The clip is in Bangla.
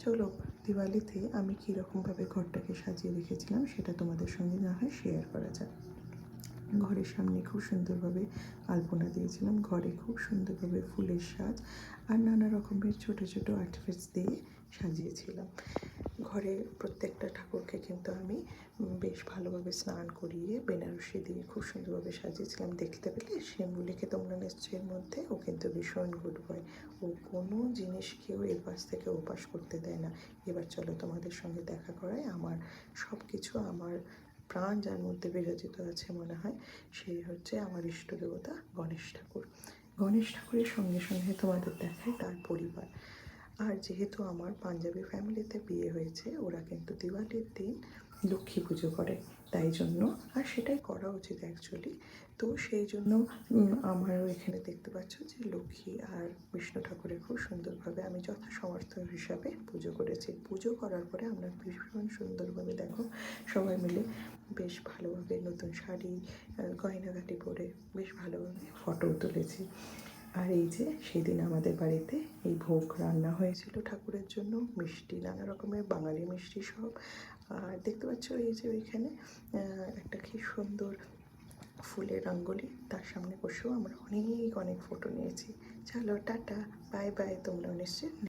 চলো দিওয়ালিতে আমি কীরকমভাবে ঘরটাকে সাজিয়ে রেখেছিলাম সেটা তোমাদের সঙ্গে না হয় শেয়ার করা যাক। ঘরের সামনে খুব সুন্দরভাবে আলপনা দিয়েছিলাম, ঘরে খুব সুন্দরভাবে ফুলের সাজ আর নানা রকমের ছোটো ছোটো আর্টিফিক্স দিয়ে সাজিয়েছিলাম। ঘরে প্রত্যেকটা ঠাকুরকে কিন্তু আমি বেশ ভালোভাবে স্নান করিয়ে বেনারসি দিয়ে খুব সুন্দরভাবে সাজিয়েছিলাম। দেখতে পেলে শিমুলিকে তোমরা নিশ্চয়ের মধ্যে, ও কিন্তু ভীষণ গুড বয়, ও কোনো জিনিসকেও এ পাশ থেকে ও পাশ করতে দেয় না। এবার চলো তোমাদের সঙ্গে দেখা করায় আমার সব কিছু, আমার প্রাণ যার মধ্যে বিরাজিত আছে মনে হয় সেই হচ্ছে আমার ইষ্ট দেবতা গণেশ ঠাকুর। গণেশ ঠাকুরের সঙ্গে সঙ্গে তোমাদের দেখায় তার পরিবার। আর যেহেতু আমার পাঞ্জাবি ফ্যামিলিতে বিয়ে হয়েছে, ওরা কিন্তু দিওয়ালির দিন লক্ষ্মী পুজো করে, তাই জন্য আর সেটাই করা উচিত অ্যাকচুয়ালি। তো সেই জন্য আমারও এখানে দেখতে পাচ্ছ যে লক্ষ্মী আর বিষ্ণু ঠাকুরের খুব সুন্দরভাবে আমি যথাসমর্থ হিসাবে পুজো করেছি। পুজো করার পরে আমরা ভীষণ সুন্দরভাবে দেখো সবাই মিলে বেশ ভালোভাবে নতুন শাড়ি গয়নাগাটি পরে বেশ ভালোভাবে ফটো তুলেছি। আর এই যে সেদিন আমাদের বাড়িতে এই ভোগ রান্না হয়েছিল ঠাকুরের জন্য, মিষ্টি নানা রকমের বাঙালি মিষ্টি সব। আর দেখতে পাচ্ছ এই যে ওইখানে একটা কি সুন্দর ফুলের রঙ্গোলি, তার সামনে বসেও আমরা অনেক অনেক ফটো নিয়েছি। চলো টাটা, বাই বাই, তোমরাও নিশ্চয়ই